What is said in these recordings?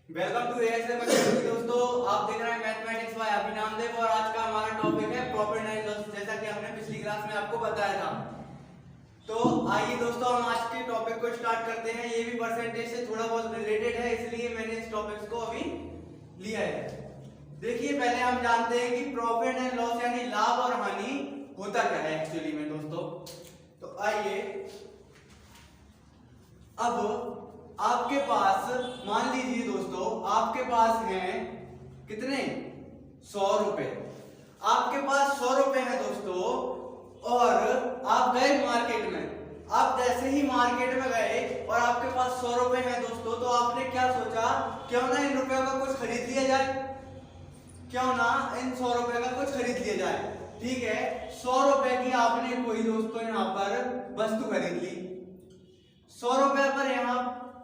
Welcome to ASM academy. दोस्तों आप देख रहे हैं मैथमेटिक्स बाय अभिनामदेव और आज का हमारा टॉपिक है प्रॉफिट एंड लॉस, जैसा कि हमने पिछली क्लास में आपको बताया था। तो आइए दोस्तों हम आज के टॉपिक को स्टार्ट करते हैं। ये भी परसेंटेज से थोड़ा बहुत रिलेटेड है, इसलिए मैंने इस टॉपिक को अभी लिया है। देखिए पहले हम जानते हैं कि प्रॉफिट एंड लॉस यानी लाभ और हानि होता क्या है एक्चुअली में दोस्तों। तो आइए अब आपके पास मान लीजिए दोस्तों आपके पास हैं कितने 100 रुपए। आपके पास 100 रुपए है दोस्तों और आप गए मार्केट में। आप जैसे ही मार्केट में गए और आपके पास 100 रुपए है दोस्तों, तो आपने क्या सोचा, क्यों ना इन रुपयों का कुछ खरीद लिया जाए, क्यों ना इन 100 रुपए का कुछ खरीद लिया जाए। ठीक है, 100 रुपए की आपने कोई दोस्तों यहाँ पर वस्तु खरीद ली। 100 रुपए पर यहाँ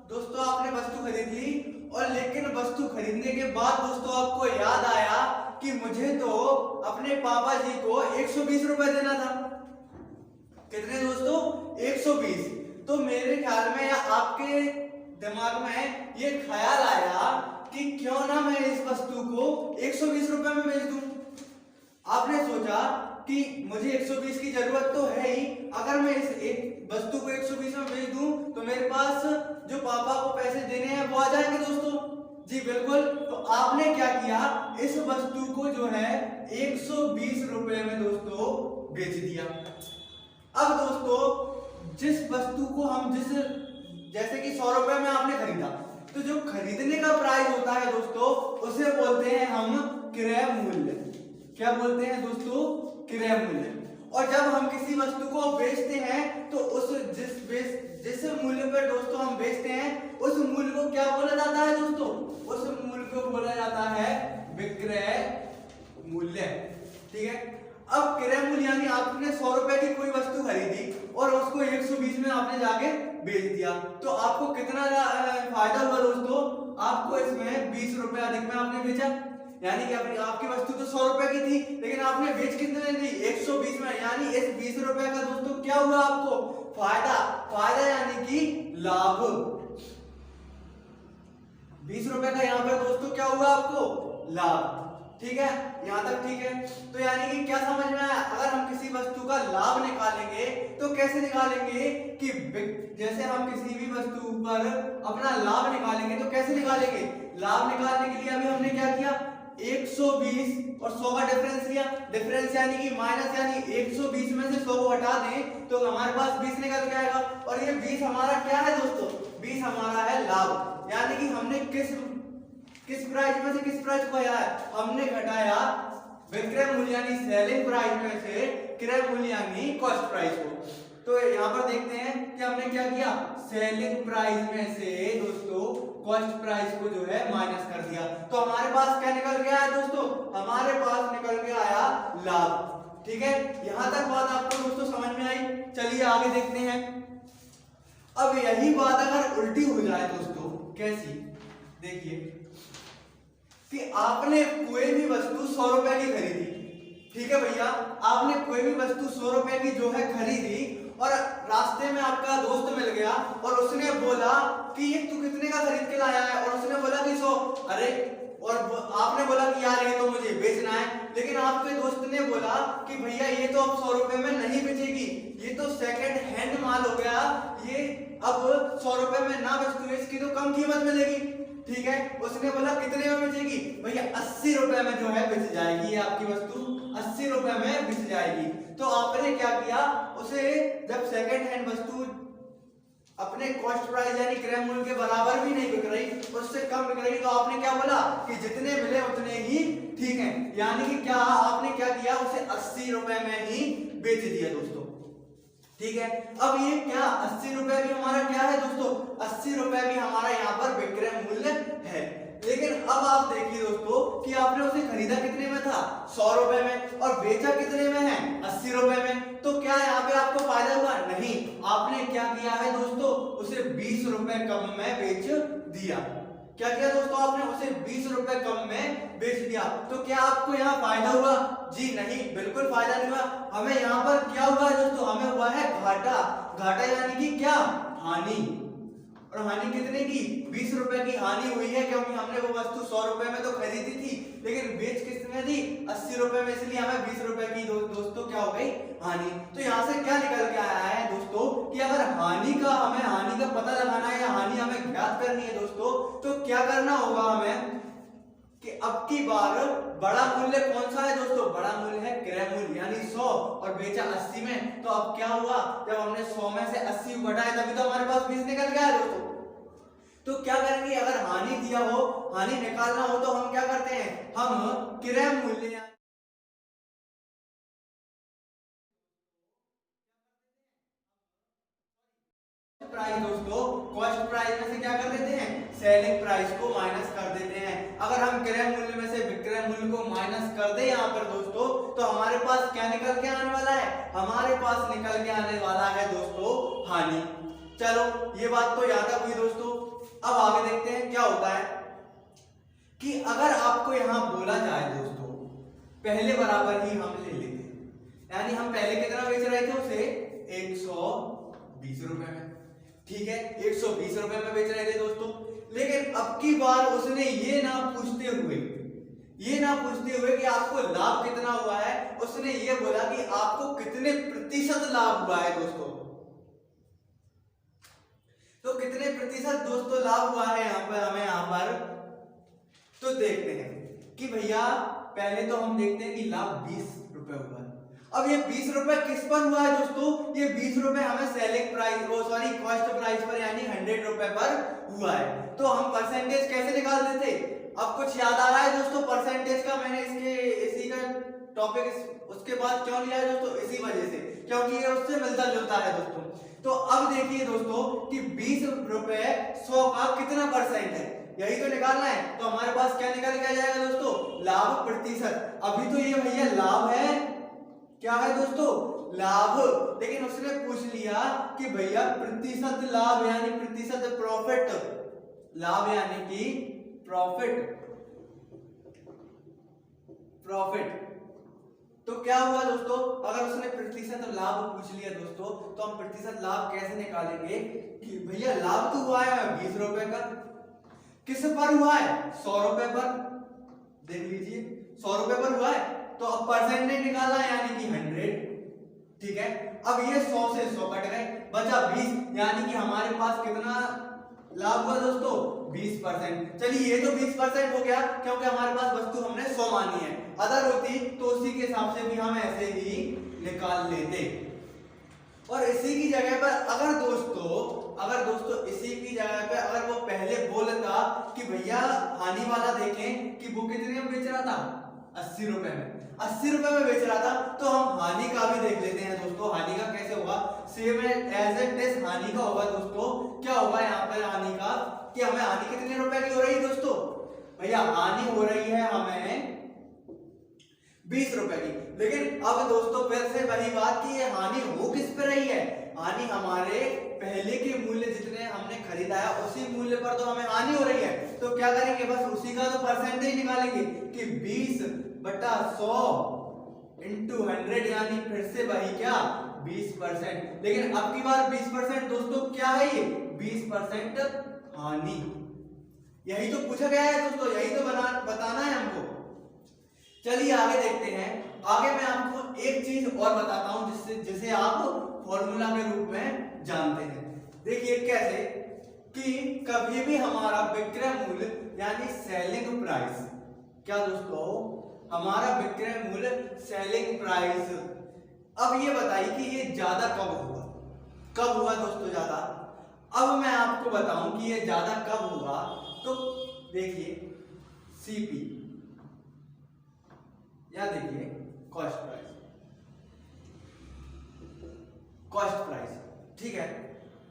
दोस्तों आपने वस्तु खरीद ली, और लेकिन वस्तु खरीदने के बाद दोस्तों आपको याद आया कि मुझे तो अपने पापा जी को 120 रुपए देना था। कितने दोस्तों 120। तो मेरे ख्याल में या आपके दिमाग में ये ख्याल आया कि क्यों ना मैं इस वस्तु को 120 रुपए में बेच दूं। आपने सोचा कि मुझे 120 की जरूरत तो है ही, अगर मैं इस एक वस्तु को 120 में बेच दूं तो मेरे पास जो पापा को पैसे देने हैं वो आ जाएंगे दोस्तों। जी बिल्कुल। तो आपने क्या किया, इस वस्तु को जो है 120 रुपए में दोस्तों बेच दिया। अब दोस्तों जिस वस्तु को हम जैसे कि 100 रुपए में आपने खरीदा, तो जो खरीदने का प्राइस होता है दोस्तों उसे बोलते हैं हम क्रय मूल्य। क्या बोलते हैं दोस्तों, क्रय मूल्य। और जब हम किसी वस्तु को बेचते हैं तो उस जिस मूल्य पर दोस्तों हम बेचते हैं उस मूल्य को क्या बोला जाता है दोस्तों, उस मूल्य को बोला जाता है विक्रय मूल्य। ठीक है, अब क्रय मूल्य यानी आपने 100 रुपए की कोई वस्तु खरीदी और उसको 120 में आपने जाके बेच दिया, तो आपको कितना फायदा हुआ दोस्तों, आपको इसमें 20 रुपए अधिक में आपने बेचा। यानी कि आपकी वस्तु तो 100 रुपए की थी, लेकिन आपने बेच कितने दी 120 में, यानी इस 20 रुपए का दोस्तों क्या हुआ आपको फायदा। फायदा यानी कि लाभ। 20 रुपए का यहाँ पर दोस्तों क्या हुआ आपको लाभ। ठीक है, यहाँ तक ठीक है। तो यानी कि क्या समझ में आया, अगर हम किसी वस्तु का लाभ निकालेंगे तो कैसे निकालेंगे कि जैसे हम किसी भी वस्तु पर अपना लाभ निकालेंगे तो कैसे निकालेंगे। लाभ निकालने के लिए अभी हमने क्या किया, 120 और 100 का डिफरेंस लिया। डिफरेंस यानी कि माइनस, यानी 120 में से 100 को हटा दें तो हमारे पास 20 निकल के आएगा। और ये 20 हमारा क्या है दोस्तों, 20 हमारा है लाभ। यानी कि हमने किस प्राइस में से किस प्राइस को घटाया, हमने घटाया विक्रय मूल्य यानी सेलिंग प्राइस में से क्रय मूल्य यानी कॉस्ट प्राइस को। तो यहाँ पर देखते हैं कि हमने क्या किया, सेलिंग प्राइस में से दोस्तों कॉस्ट प्राइस को जो है माइनस कर दिया। तो हमारे पास क्या निकल गया है दोस्तों, हमारे पास निकल के आया लाभ। ठीक है, यहां तक बात आपको दोस्तों समझ में आई। चलिए आगे देखते हैं। अब यही बात अगर उल्टी हो जाए दोस्तों, कैसी, देखिए कि आपने कोई भी वस्तु 100 रुपए की खरीदी। ठीक है भैया, आपने कोई भी वस्तु 100 रुपए की जो है खरीदी और रास्ते में आपका दोस्त मिल गया और उसने बोला कि ये तू कितने का खरीद के लाया है, और उसने बोला कि 100। अरे, और आपने बोला कि यार ये तो मुझे बेचना है, लेकिन आपके दोस्त ने बोला कि भैया ये तो अब 100 रुपए में नहीं बेचेगी, ये तो सेकंड हैंड माल हो गया, ये अब 100 रुपए में ना बेच, इसकी तो कम कीमत मिलेगी। ठीक है, उसने बोला कितने में बेचेगी, भैया 80 रुपए में जो है बेच जाएगी, ये आपकी वस्तु 80 रुपए में बेच जाएगी। तो आपने क्या किया, उसे जब सेकंड हैंड वस्तु अपने कॉस्ट प्राइस यानी क्रय मूल्य के बराबर भी नहीं बिक रही, उससे कम बिक रही, तो आपने क्या बोला कि जितने मिले उतने ही ठीक है। यानी कि क्या आपने क्या किया, उसे 80 रुपए में ही बेच दिया दोस्तों। ठीक है, अब ये क्या 80 रुपए भी हमारा क्या है दोस्तों, 80 रुपए भी हमारा यहाँ पर विक्रय मूल्य है। लेकिन अब आप देखिए दोस्तों कि आपने उसे खरीदा कितने में था, 100 रुपए में, और बेचा कितने में है, 80 रुपए में। तो क्या यहाँ पे आपको फायदा हुआ, नहीं। आपने क्या किया है दोस्तों, उसे 20 रुपए कम में बेच दिया। क्या किया दोस्तों, आपने उसे 20 रुपए कम में बेच दिया। तो क्या आपको यहाँ फायदा हुआ, जी नहीं, बिल्कुल फायदा नहीं हुआ। हमें यहाँ पर क्या हुआ दोस्तों, हमें हुआ है घाटा। घाटा यानी कि क्या, हानि। और हानि कितने की, 20 रुपए की हानि हुई है क्योंकि हमने वो वस्तु 100 रुपए में तो खरीदी थी, लेकिन बेच कितने दी 80 रुपए में, इसलिए हमें 20 रुपए की दोस्तों क्या हो गई हानि। तो यहाँ से क्या निकल के आया है दोस्तों कि अगर हमें हानि का पता लगाना है या हानि हमें ज्ञात करनी है दोस्तों, तो क्या करना होगा हमें कि अब की बार बड़ा मूल्य कौन सा है दोस्तों, बड़ा मूल्य है क्रय मूल्य यानी 100 और बेचा 80 में। तो अब क्या हुआ, जब हमने 100 में से 80 घटाया तभी तो हमारे पास 20 निकल गया है दोस्तों। तो क्या करेंगे, अगर हानि दिया हो, हानि निकालना हो तो हम क्या करते हैं, हम क्रय मूल्य प्राइस दोस्तों, कॉस्ट प्राइस में से क्या कर देते हैं, सेलिंग प्राइस को माइनस कर देते हैं। अगर हम क्रय मूल्य में से विक्रय मूल्य को माइनस कर दे यहाँ पर दोस्तों, तो हमारे पास क्या निकल के आने वाला है, हमारे पास निकल के आने वाला है दोस्तों हानि। चलो ये बात तो याद हुई दोस्तों। अब आगे देखते हैं क्या होता है कि अगर आपको यहाँ बोला जाए दोस्तों पहले बराबर ही हम ले लेते हैं, यानी हम पहले कितना बेच रहे थे उसे 120 रुपए में, ठीक है 120 रुपए में बेच रहे थे दोस्तों। लेकिन अब की बार उसने ये ना पूछते हुए कि आपको लाभ कितना हुआ है, उसने ये बोला कि आपको कितने प्रतिशत लाभ हुआ है दोस्तों। तो कितने प्रतिशत दोस्तों लाभ हुआ है यहाँ पर तो देखते हैं कि भैया पहले तो हम देखते हैं कि लाभ 20 रुपए हुआ है। अब ये 20 रुपए किस पर हुआ है दोस्तों, ये 20 रुपए हमें सेलिंग प्राइस कॉस्ट प्राइस पर यानी 100 रुपए पर हुआ है। तो हम परसेंटेज कैसे निकाल देते, अब कुछ याद आ रहा है दोस्तों परसेंटेज का, मैंने इसी का टॉपिक उसके बाद क्यों लिया है दोस्तों, इसी वजह से क्योंकि ये उससे मिलता जुलता है दोस्तों। तो अब देखिए दोस्तों कि 20 रुपए 100 का कितना परसेंट है, यही तो निकालना है। तो हमारे पास क्या निकल के आ जाएगा दोस्तों, लाभ प्रतिशत। अभी तो ये भैया लाभ है, क्या है दोस्तों लाभ, लेकिन उसने पूछ लिया कि भैया प्रतिशत लाभ यानी प्रतिशत प्रॉफिट, लाभ यानी कि प्रॉफिट। तो क्या हुआ दोस्तों, अगर उसने प्रतिशत लाभ पूछ लिया दोस्तों, तो हम प्रतिशत लाभ कैसे निकालेंगे कि भैया लाभ तो हुआ है 20 रुपए का, किस पर हुआ है 100 रुपए पर, देख लीजिए 100 रुपए पर हुआ है। तो अब परसेंटेज निकाला यानी कि 100, ठीक है। अब ये 100 से 100 कट गए, बचा 20, यानी कि हमारे पास कितना लाभ हुआ दोस्तों 20%। चलिए ये तो 20% हो गया क्योंकि हमारे पास वस्तु हमने 100 मानी है, अदर होती तो उसी के हिसाब से भी हम ऐसे ही निकाल लेते। और इसी की जगह पर अगर दोस्तों इसी की जगह पे अगर वो पहले बोलता कि भैया हानि वाला देखें कि वो कितने में बेच रहा था 80 रुपए में, 80 रुपए में बेच रहा था, तो हम हानि का भी देख लेते हैं दोस्तों। हानि का कैसे होगा, सेम एज इट इज हानि का होगा दोस्तों। क्या होगा यहाँ पर हानि का कि हमें हानि कितने रुपए की हो रही है दोस्तों, भैया हानि हो रही है हमें 20 रुपए की। लेकिन अब दोस्तों फिर से वही बात कि ये हानि हो किस पे रही है, हानि हमारे पहले के मूल्य जितने हमने खरीदा है उसी मूल्य पर तो हमें हानि हो रही है। तो क्या करेंगे, बस उसी का तो परसेंटेज निकालेंगे कि 20/100 इंटू 100 यानी फिर से वही क्या 20%। लेकिन अब की बार 20% दोस्तों क्या है, ये 20% हानि, यही तो पूछा गया है दोस्तों, यही तो बताना है हमको। चलिए आगे देखते हैं। आगे मैं आपको एक चीज और बताता हूं जिसे आप फॉर्मूला के रूप में जानते हैं। देखिए कैसे कि कभी भी हमारा विक्रय मूल्य यानी सेलिंग प्राइस, क्या दोस्तों हमारा विक्रय मूल्य सेलिंग प्राइस, अब ये बताइए कि ये ज्यादा कब हुआ दोस्तों ज्यादा। अब मैं आपको बताऊं कि ये ज्यादा कब हुआ, तो देखिए सीपी या देखिए कॉस्ट प्राइस, ठीक है।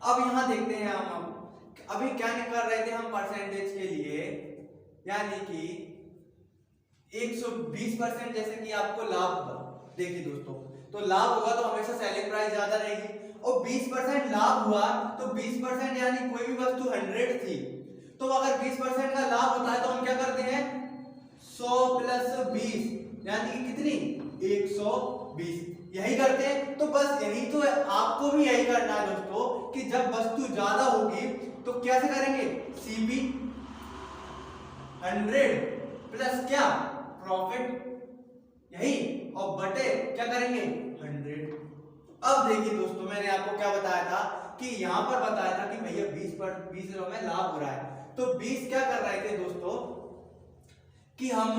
अब यहां देखते हैं हम अभी क्या निकाल रहे थे हम परसेंटेज के लिए, यानी कि 120% जैसे कि आपको लाभ हुआ, देखिए दोस्तों तो लाभ होगा तो हमेशा सेलिंग प्राइस ज्यादा रहेगी, और 20% लाभ हुआ तो 20% यानी कोई भी वस्तु 100 थी, तो अगर 20% का लाभ होता है तो हम क्या करते हैं 100 + 20 यानी कि कितनी 120, यही करते हैं। तो बस यही तो है, आपको भी यही करना है दोस्तों कि जब वस्तु ज्यादा होगी तो कैसे करेंगे, सीपी 100 प्लस क्या प्रॉफिट, यही, और बटे क्या करेंगे 100। अब देखिए दोस्तों, मैंने आपको क्या बताया था कि यहाँ पर बताया था कि भैया 20 में लाभ हो रहा है। तो 20 क्या कर रहे थे दोस्तों कि हम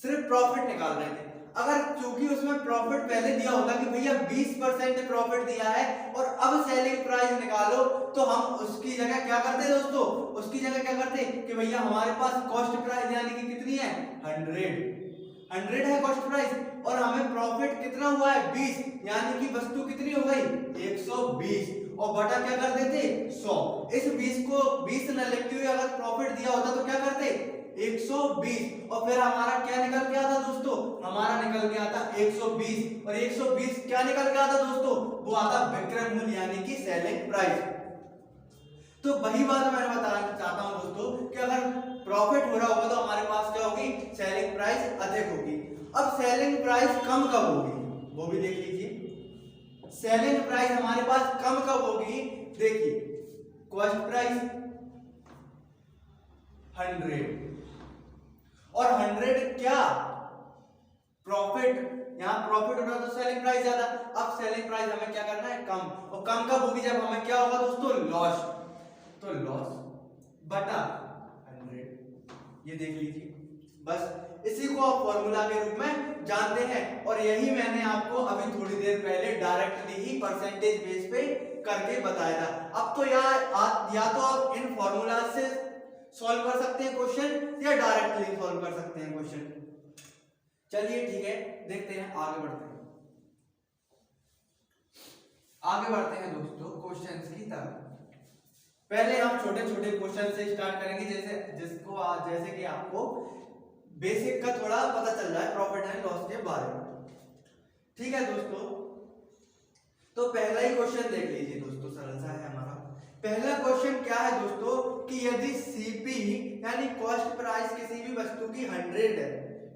सिर्फ प्रॉफिट निकाल रहे थे। अगर चूंकि उसमें प्रॉफिट पहले दिया होता कि भैया 20% प्रॉफिट दिया है और अब सेलिंग प्राइस निकालो, तो हम उसकी जगह क्या करते दोस्तों, उसकी जगह क्या करते कि भैया हमारे पास कॉस्ट प्राइस यानी कि कितनी है 100 है कॉस्ट प्राइस, और हमें प्रॉफिट कितना हुआ है 20, यानी कि वस्तु कितनी हो गई 120, और बटा क्या कर देते 100। इस 20 को 20 न लिखते हुए अगर प्रॉफिट दिया होता तो क्या करते 120, और फिर हमारा क्या निकल के आता दोस्तों, हमारा निकल के आता 120, और 120 क्या निकल के आता दोस्तों, वो आता विक्रय मूल्य यानी कि सेलिंग प्राइस। तो वही बात मैं बताना चाहता हूं दोस्तों कि अगर प्रॉफिट हो रहा होगा तो हमारे पास क्या होगी सेलिंग प्राइस अधिक होगी। अब सेलिंग प्राइस कम कब होगी वो भी देख लीजिए। सेलिंग प्राइस हमारे पास कम कब होगी, देखिए कॉस्ट प्राइस 100 और 100 क्या प्रॉफिट, यहाँ प्रॉफिट हो रहा तो सेलिंग प्राइस ज्यादा। अब सेलिंग प्राइस हमें क्या करना है कम, और कम कब होगी जब हमें क्या होगा दोस्तों लॉस, तो लॉस बटा 100, ये देख लीजिए। बस इसी को आप फॉर्मूला के रूप में जानते हैं, और यही मैंने आपको अभी थोड़ी देर पहले डायरेक्टली ही परसेंटेज बेस पे करके बताया था। अब तो या तो आप इन फॉर्मूला से सॉल्व कर सकते हैं क्वेश्चन या डायरेक्टली सॉल्व कर सकते हैं क्वेश्चन। चलिए ठीक है, देखते हैं आगे बढ़ते हैं दोस्तों क्वेश्चंस की तरफ। पहले हम छोटे छोटे क्वेश्चन से स्टार्ट करेंगे, जैसे कि आपको बेसिक का थोड़ा पता चल जाए प्रॉफिट एंड लॉस के बारे में। ठीक है दोस्तों, तो पहला ही क्वेश्चन देख लीजिए दोस्तों, सरल सा है हमारा। पहला क्वेश्चन क्या है दोस्तों कि यदि सीपी यानी कॉस्ट प्राइस किसी भी वस्तु की 100 है,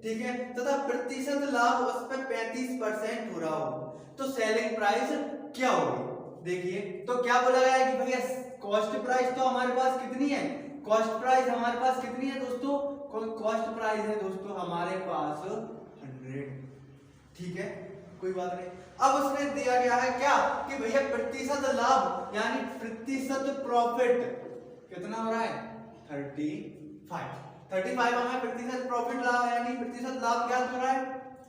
ठीक है, तथा प्रतिशत लाभ उस पर 35% हो रहा हो, तो सेलिंग प्राइस क्या होगी। देखिए तो क्या बोला गया है कि भैया कॉस्ट प्राइस तो हमारे पास कितनी है, कॉस्ट प्राइस हमारे पास कितनी है दोस्तों, कॉस्ट प्राइस है दोस्तों हमारे पास 100, ठीक है, कोई बात नहीं। अब उसमें दिया गया है क्या कि भैया प्रतिशत लाभ यानी प्रतिशत प्रॉफिट कितना हो रहा है 35 हमें प्रतिशत प्रॉफिट लाभ यानी प्रतिशत लाभ क्या हो रहा है,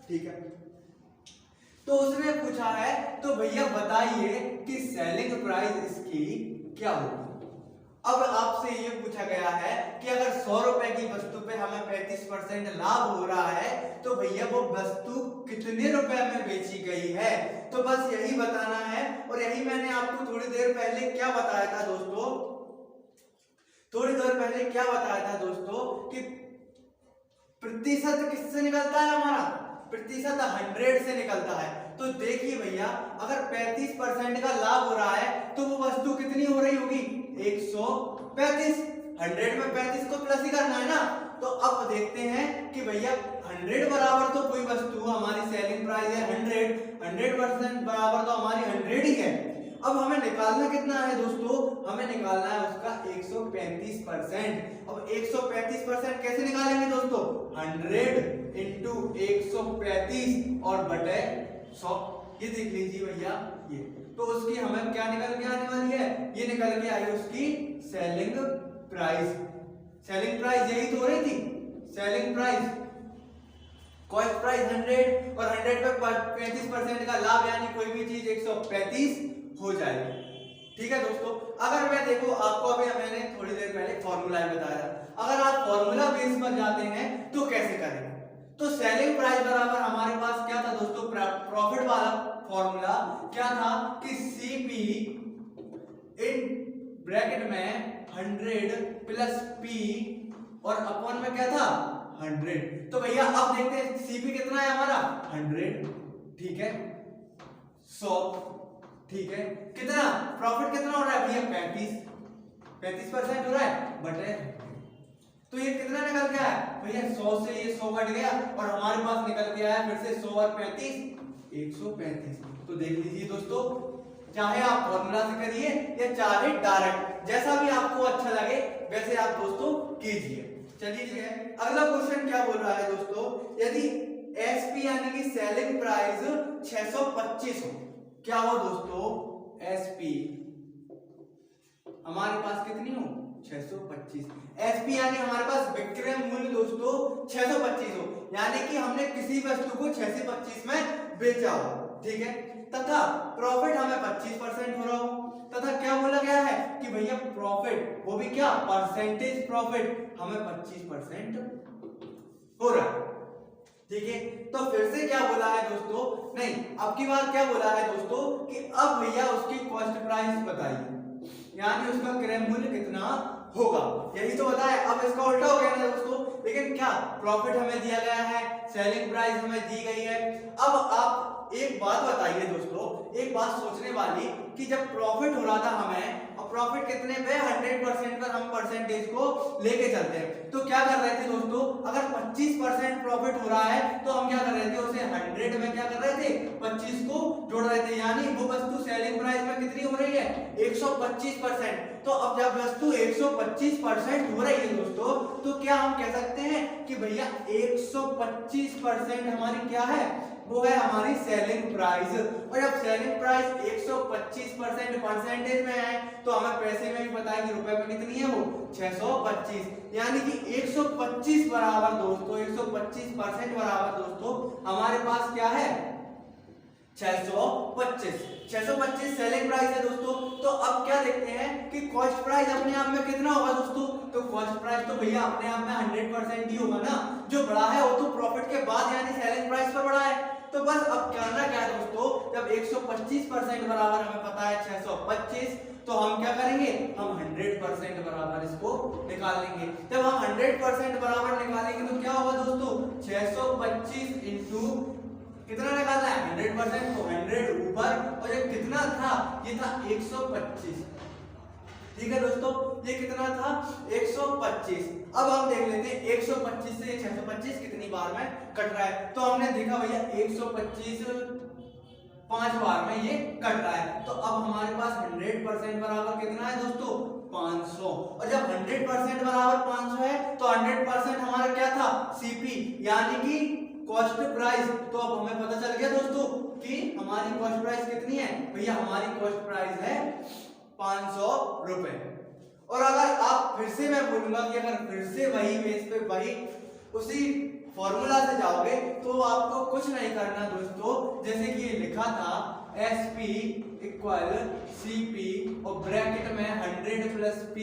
ठीक है। तो उसने पूछा है तो भैया बताइए कि सेलिंग प्राइस इसकी क्या होगी। अब आपसे ये पूछा गया है कि अगर 100 रुपए की वस्तु पे हमें 35% लाभ हो रहा है तो भैया वो वस्तु कितने रुपए में बेची गई है, तो बस यही बताना है। और यही मैंने आपको थोड़ी देर पहले क्या बताया था दोस्तों, कि प्रतिशत किससे निकलता है, हमारा प्रतिशत 100 से निकलता है। तो देखिए भैया अगर 35% का लाभ हो रहा है तो वो वस्तु कितनी हो रही होगी 135, 100 में 35 को प्लस ही करना है ना। तो अब देखते हैं कि भैया 100 बराबर तो कोई वस्तु हमारी सेलिंग प्राइस है 100% बराबर तो हमारी 100 ही है। अब हमें निकालना कितना है दोस्तों, हमें निकालना है उसका 135%। अब 135% कैसे निकालेंगे दोस्तों, 100 इंटू 135 और बटे 100, ये देख लीजिए भैया ये। तो उसकी हमें क्या निकल के आने वाली है, ये निकल के आई उसकी सेलिंग प्राइस। सेलिंग प्राइस यही तो हो रही थी, सेलिंग प्राइस कॉस्ट प्राइस 100 और 100 पे 35% का लाभ यानी कोई भी चीज 135 हो जाएगी। ठीक है दोस्तों, अगर मैं देखो आपको अभी मैंने थोड़ी देर पहले फॉर्मूला बताया, अगर आप फॉर्मूला बेस पर जाते हैं तो कैसे करेंगे। तो सेलिंग प्राइस बराबर हमारे पास क्या था दोस्तों, प्रॉफिट वाला फॉर्मूला क्या था कि सीपी इन ब्रैकेट में 100 प्लस पी और अपॉन में क्या था 100। तो भैया अब देखते हैं सीपी कितना है हमारा 100, ठीक है, 100, ठीक है, कितना प्रॉफिट कितना हो रहा है भैया 35% हो रहा है बटे, तो ये कितना निकल गया है भैया 100 से ये 100 कट गया और हमारे पास निकल गया है फिर से 100 और 35 135। तो देख लीजिए दोस्तों, चाहे आप फॉर्मूला से करिए या चाहे डायरेक्ट, जैसा भी आपको अच्छा लगे वैसे आप दोस्तों कीजिए। चलिए ठीक है, अगला क्वेश्चन क्या बोल रहा है दोस्तों, यदि एसपी यानी कि सेलिंग प्राइस 625 हो, क्या हो दोस्तों, एसपी हमारे पास कितनी हो 625, एसपी यानी हमारे पास विक्रय मूल्य दोस्तों 625 हो, यानी कि हमने किसी वस्तु को 625 में बेचा हो, ठीक है, तथा प्रॉफिट हमें 25% हो रहा हो, तथा क्या बोला गया है कि भैया प्रॉफिट, वो भी क्या परसेंटेज प्रॉफिट हमें 25% हो रहा है, ठीक है। तो फिर से क्या बोला है दोस्तों, नहीं अब की बार क्या बोला है दोस्तों कि अब भैया उसकी कॉस्ट प्राइस बताइए, यानी उसका क्रय मूल्य कितना होगा, यही तो बताया। अब इसका उल्टा हो गया ना दोस्तों, लेकिन क्या प्रॉफिट हमें दिया गया है, सेलिंग प्राइस हमें दी गई है। अब आप एक बात बताइए दोस्तों, एक बात सोचने वाली, कि जब प्रॉफिट हो रहा था हमें, और प्रॉफिट कितने पे 100% पर हम परसेंटेज को लेके चलते हैं, तो क्या कर रहे थे दोस्तों, अगर 25% प्रॉफिट हो रहा है तो हम क्या कर रहे थे, उसे 100 में क्या कर रहे थे 25 को जोड़ रहे थे, यानी वो वस्तु सेलिंग प्राइस में कितनी हो रही है 125%। तो अब जब वस्तु 125% हो रही है दोस्तों, तो क्या हम कह सकते हैं कि भैया 125% हमारी क्या है, वो है हमारी सेलिंग प्राइस। और जब सेलिंग प्राइस 125% परसेंटेज में है, तो हमें पैसे में भी पता है कि रुपए में कितनी है वो 625, यानी कि 125 बराबर दोस्तों 125% बराबर दोस्तों हमारे पास क्या है 625 सेलिंग प्राइस है दोस्तों। तो अब क्या देखते हैं कि कॉस्ट प्राइस अपने आप में कितना होगा दोस्तों, तो कॉस्ट प्राइस तो भैया अपने आप में 100% ही होगा ना, जो बड़ा है वो तो प्रॉफिट के बाद यानी सेलिंग प्राइस पर बड़ा है। तो बस अब करना क्या है दोस्तों, जब 125% बराबर हमें पता है 625, तो हम क्या करेंगे, हम 100% बराबर इसको निकाल लेंगे। जब हम 100% बराबर निकालेंगे तो क्या होगा दोस्तों, 625 इंटू कितना निकालना है 100%, तो 100 ऊपर, और ये कितना था, ये था 125, ठीक है दोस्तों, ये कितना था 125। अब हम देख लेते हैं 125 से 625 कितनी बार में कट रहा है, तो हमने देखा भैया 125 5 बार में ये कट रहा है। तो अब हमारे पास 100% बराबर कितना है दोस्तों 500, और जब 100% बराबर 500 है तो 100% हमारा क्या था सीपी यानी कि कॉस्ट प्राइस। तो अब हमें पता चल गया दोस्तों कि हमारी कॉस्ट प्राइस कितनी है, भैया हमारी कॉस्ट प्राइस है 500 रुपए। और अगर आप फिर से मैं बोलूंगा कि अगर फिर से वही बेस पे वही उसी फॉर्मूला से जाओगे तो आपको कुछ नहीं करना दोस्तों, जैसे कि ये लिखा था SP इक्वल CP और ब्रैकेट में 100 प्लस P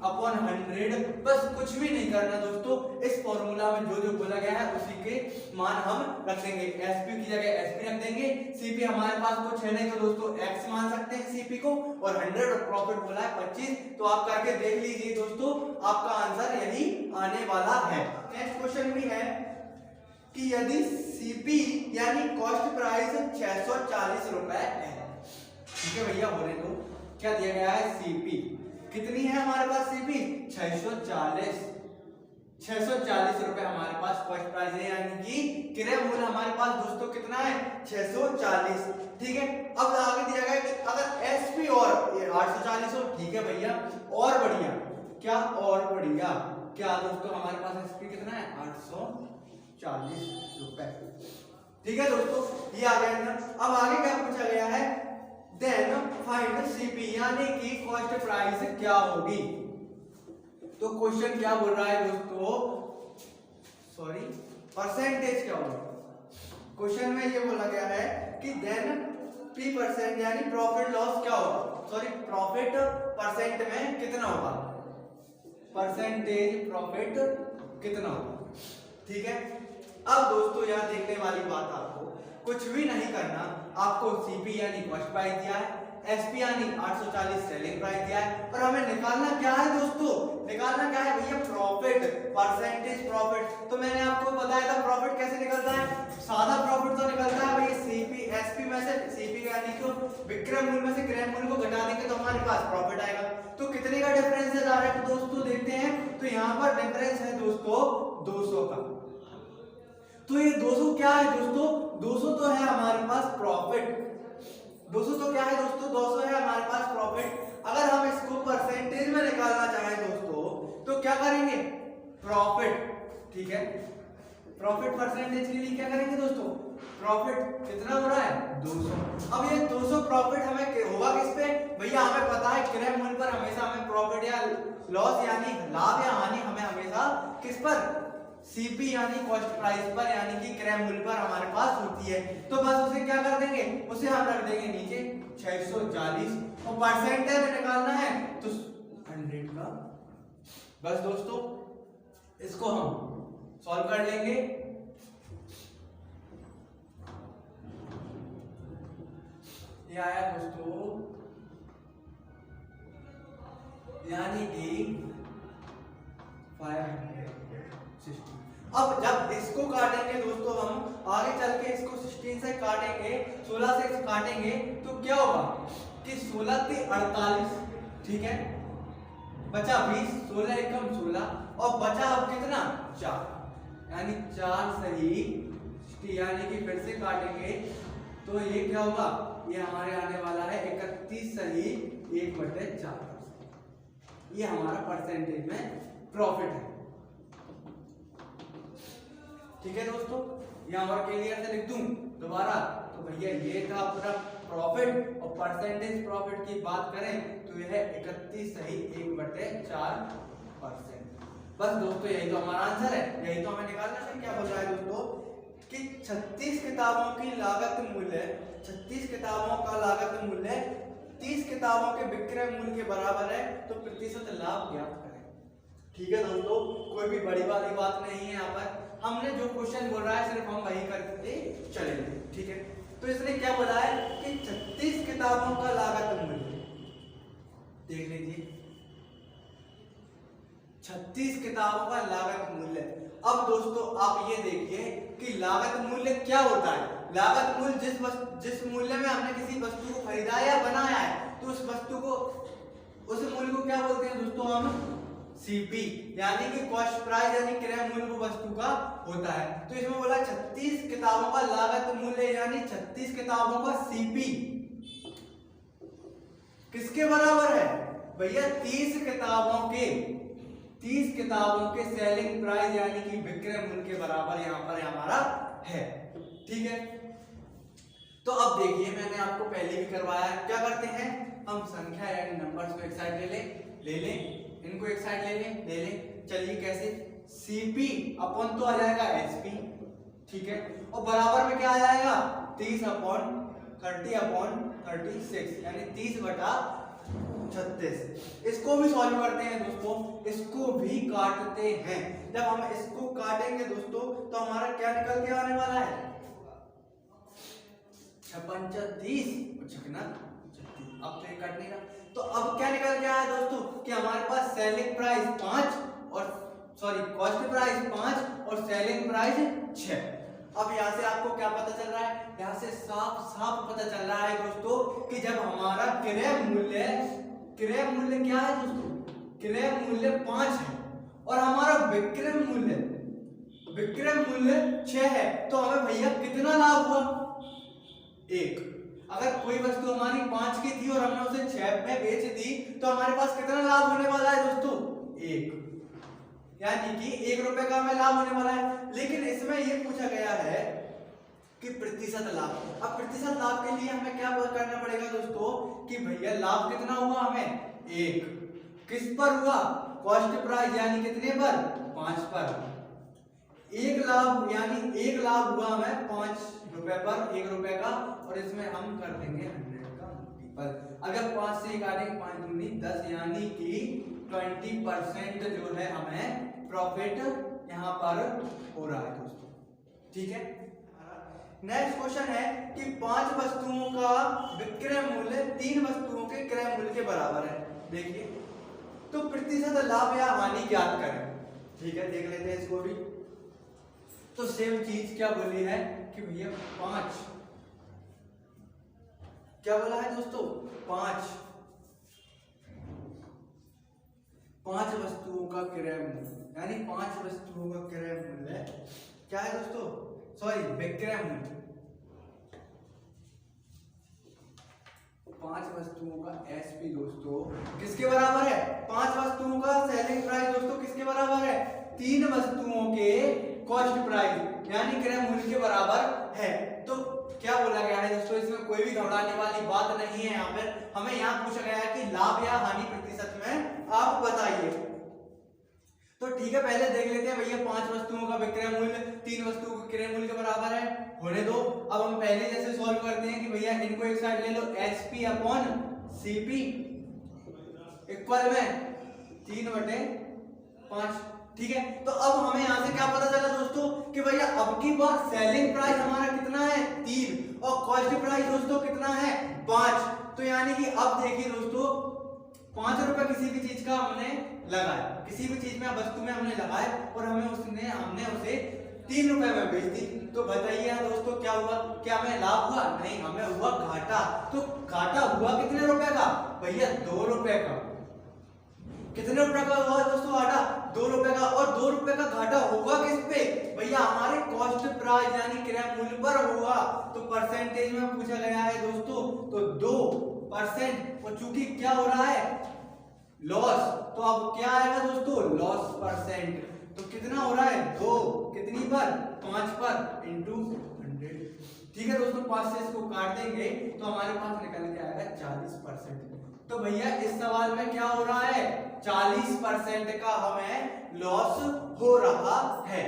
अपॉन 100, बस कुछ भी नहीं करना दोस्तों, इस फॉर्मूला में जो जो बोला गया है उसी के मान हम रख देंगे, SP की जगह SP रख देंगे, CP हमारे पास कुछ है नहीं तो दोस्तों X मान सकते हैं CP को, और 100 और प्रॉफिट बोला है 25, तो आप करके देख लीजिए दोस्तों, आपका आंसर यही आने वाला है। नेक्स्ट क्वेश्चन भी है कि यदि सीपी यानी कॉस्ट प्राइस 640 रुपए है, ठीक है भैया बोले तो क्या दिया गया है सीपी कितनी है हमारे पास, सीपी 640 रुपए हमारे पास कॉस्ट प्राइस है, यानी कि क्रय मूल्य हमारे पास दोस्तों कितना है 640, ठीक है। अब आगे दिया गया कि अगर एसपी और 840 हो, ठीक है भैया, और बढ़िया क्या, और बढ़िया क्या दोस्तों हमारे पास एसपी कितना है 840 रुपए, ठीक है दोस्तों, ये आ गया ना। अब आगे क्या पूछा गया है, देन फाइंड सीपी यानी कि कॉस्ट प्राइस क्या होगी। तो क्वेश्चन क्या बोल रहा है दोस्तों, सॉरी परसेंटेज क्या होगा, क्वेश्चन में ये बोला गया है कि देन P% यानी प्रॉफिट लॉस क्या होगा, सॉरी प्रॉफिट परसेंट में कितना होगा, परसेंटेज प्रॉफिट कितना होगा, ठीक है। अब दोस्तों यहाँ देखने वाली बात, आपको कुछ भी नहीं करना, आपको सीपी यानी कॉस्ट प्राइस दिया है, एसपी यानी 840 सेलिंग प्राइस दिया है, और हमें निकालना क्या है दोस्तों, निकालना क्या है भैया प्रॉफिट, परसेंटेज प्रॉफिट। तो मैंने आपको बताया था प्रॉफिट कैसे निकलता है, सादा प्रॉफिट तो निकलता है भैया सीपी एसपी में से, सीपी यानी कि विक्रय मूल्य में से क्रय मूल्य को घटा देंगे तो हमारे पास प्रॉफिट आएगा। तो कितने का डिफरेंस है डायरेक्ट दोस्तों देखते हैं, तो यहाँ पर डिफरेंस है दोस्तों 200 का। तो ये 200 क्या है दोस्तों, 200 तो है हमारे पास प्रॉफिट, 200 तो क्या है दोस्तों, 200 है हमारे पास प्रॉफिट। अगर हम इसको परसेंटेज में निकालना चाहें दोस्तों तो क्या करेंगे, प्रॉफिट, ठीक है। प्रॉफिट परसेंटेज के लिए क्या करेंगे दोस्तों, प्रॉफिट कितना हो रहा है 200। अब ये 200 प्रॉफिट हमें होगा किस पे, भैया हमें पता है क्रय मूल्य पर हमेशा हमें प्रॉफिट या लॉस यानी लाभ या हानि हमें हमेशा किस पर, सीपी यानी कॉस्ट प्राइस पर यानी कि क्रय मूल्य पर हमारे पास होती है। तो बस उसे क्या कर देंगे, उसे हम रख देंगे नीचे 640 और परसेंटेज निकालना है तो 100 का। बस दोस्तों इसको हम सॉल्व कर लेंगे। ये आया दोस्तों यानी कि 560। अब जब इसको काटेंगे दोस्तों हम आगे चल के इसको 16 से काटेंगे, 16 से काटेंगे तो क्या होगा कि 16 के 48, ठीक है, बचा 20, 16 एकम 16 और बचा अब कितना 4, यानी 4 सही 60, यानी कि फिर से काटेंगे तो ये क्या होगा, ये हमारे आने वाला है 31 सही 1/4। ये हमारा परसेंटेज में प्रॉफिट है, ठीक है दोस्तों। यहाँ और क्लियर से लिख दूं दोबारा, तो भैया ये था अपना प्रॉफिट और परसेंटेज प्रॉफिट की बात करें तो यह है 31 सही 1/4%। बस दोस्तों यही तो हमारा आंसर है, यही तो हमें निकालना है। क्या बोल रहा है दोस्तों कि 36 किताबों की लागत मूल्य, 36 किताबों का लागत मूल्य 30 किताबों के विक्रय मूल्य के बराबर है, तो प्रतिशत लाभ ज्ञात करें। ठीक है दोस्तों, कोई भी बड़ी वाली बात नहीं है। यहाँ पर हमने जो क्वेश्चन बोल रहा है सिर्फ हम वही करते चलेंगे, ठीक है। तो इसने क्या बोला है कि 36 किताबों का लागत मूल्य, देख लीजिए 36 किताबों का लागत मूल्य। अब दोस्तों आप ये देखिए कि लागत मूल्य क्या होता है। लागत मूल्य जिस मूल्य में हमने किसी वस्तु को खरीदा या बनाया है, तो उस वस्तु को, उस मूल्य को क्या बोलते हैं दोस्तों हम, सीपी, यानी कि कॉस्ट प्राइस यानी क्रय मूल्य वस्तु का होता है। तो इसमें बोला 36 किताबों का लागत मूल्य यानी 36 किताबों का सीपी किसके बराबर है भैया, 30 किताबों के सेलिंग प्राइस यानी कि विक्रय मूल्य के बराबर यहाँ पर हमारा है, ठीक है। तो अब देखिए मैंने आपको पहले भी करवाया है, क्या करते हैं हम संख्या यानी नंबर्स को एक साइड ले लें, इनको एक साइड ले लें। चलिए कैसे, सीपी अपन तो आ जाएगा एसपी, ठीक है, और बराबर में क्या आ जाएगा 30/30/36 यानी 30/36। इसको भी सॉल्व करते हैं दोस्तों, इसको भी काटते हैं। जब हम इसको काटेंगे दोस्तों तो हमारा क्या निकल के आने वाला है 56 और छकना 36। अब तो कटने का, तो अब क्या निकल के आया दोस्तों कि हमारे पास सेलिंग प्राइस 5 और कॉस्ट प्राइस 5 और सेलिंग प्राइस 6। अब यहाँ से आपको क्या पता चल रहा है, यहाँ से साफ पता चल रहा है दोस्तों कि जब हमारा क्रय मूल्य क्या है दोस्तों, क्रय मूल्य 5 है और हमारा विक्रय मूल्य 6 है, तो हमें भैया कितना लाभ हुआ 1। अगर कोई वस्तु हमारी 5 की थी और हमने उसे 6 में बेच दी तो हमारे पास कितना लाभ होने वाला है दोस्तों 1, यानी कि 1 रुपए का हमें लाभ होने वाला है। लेकिन इसमें यह पूछा गया है कि प्रतिशत लाभ। अब प्रतिशत लाभ के लिए हमें क्या करना पड़ेगा दोस्तों कि भैया लाभ कितना हुआ हमें 1, किस पर हुआ, कॉस्ट प्राइस यानी कितने पर 5 पर। 1 लाभ यानी 1 लाभ हुआ हमें 5 रुपए पर, 1 रुपए का, और इसमें हम कर देंगे 100 का मल्टीपल। अगर 5 से काटेंगे 5 दूनी 10 यानी कि 20% जो है हमें प्रॉफिट यहाँ पर हो रहा है दोस्तों, ठीक है। नेक्स्ट क्वेश्चन है कि 5 वस्तुओं का विक्रय मूल्य 3 वस्तुओं के क्रय मूल्य के बराबर है। देखिए तो प्रतिशत लाभ या हानि ज्ञात करें, ठीक है, देख लेते हैं इसको भी। तो सेम चीज क्या बोली है कि भैया 5, क्या बोला है दोस्तों 5 वस्तुओं का क्रय मूल्य, यानी 5 वस्तुओं का क्रय मूल्य क्या है दोस्तों, विक्रय मूल्य 5 वस्तुओं का एसपी दोस्तों किसके बराबर है, 5 वस्तुओं का सेलिंग प्राइस दोस्तों किसके बराबर है तीन वस्तुओं के कॉस्ट प्राइस यानी क्रय मूल्य के बराबर है। तो क्या बोला गया है दोस्तों, इसमें कोई भी घबराने वाली बात नहीं है। यहाँ पर हमें यहाँ पूछा गया है कि लाभ या हानि प्रतिशत में आप बताइए। तो ठीक है, पहले देख लेते हैं भैया, 5 वस्तुओं का विक्रय मूल्य 3 वस्तुओं के क्रय मूल्य के बराबर है, होने दो। अब हम पहले जैसे सॉल्व करते हैं कि भैया इनको एक साइड ले लो, HP अपॉन CP इक्वल में 3/5। ठीक है, तो अब हमें यहाँ से क्या पता चला दोस्तों कि भैया अब की बार सेलिंग प्राइस हमारा कितना है 3 और कॉस्ट प्राइस दोस्तों कितना है 5। तो यानी कि अब देखिए दोस्तों 5 रुपए किसी भी चीज का हमने लगाया, किसी भी चीज में वस्तु में हमने लगाए और हमने उसे 3 रुपए में बेच दी। तो बताइए दोस्तों क्या हुआ, क्या हमें लाभ हुआ? नहीं, हमें हुआ घाटा। तो घाटा हुआ कितने रुपए का भैया? 2 रुपए का। कितने रुपए का हुआ दोस्तों घाटा? 2 रुपए का। और 2 रुपए का घाटा होगा किस पे भैया? हमारे कॉस्ट प्राइस यानी क्रय मूल्य पर हुआ। तो परसेंटेज में पूछा गया है दोस्तों, तो 2%। और चूंकि क्या हो रहा है लॉस, तो अब क्या आएगा दोस्तों लॉस परसेंट। तो कितना हो रहा है 2 कितनी पर 5 पर इंटू 100। ठीक है दोस्तों, 5 से इसको काट देंगे तो हमारे पास निकल के आएगा 40%। तो भैया इस सवाल में क्या हो रहा है 40% का हमें लॉस हो रहा है।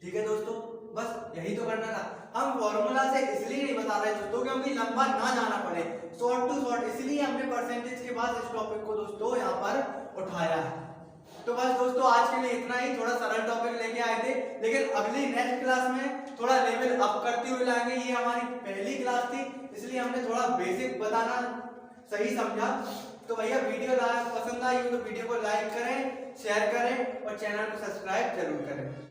ठीक है दोस्तों, बस यही तो करना था। हम फॉर्मूला से इसलिए नहीं बता रहे दोस्तों क्योंकि लंबा ना जाना पड़े, शॉर्ट टू शॉर्ट, इसलिए हमने परसेंटेज के बाद इस टॉपिक को दोस्तों यहाँ पर उठाया है। तो बस दोस्तों आज के लिए इतना ही, थोड़ा सरल टॉपिक लेके आए थे, लेकिन अगली नेक्स्ट क्लास में थोड़ा लेवल अप करते हुए लाएंगे। ये हमारी पहली क्लास थी, इसलिए हमने थोड़ा बेसिक बताना सही समझा। तो भैया वीडियो पसंद आई हो तो वीडियो को लाइक करें, शेयर करें और चैनल को सब्सक्राइब जरूर करें।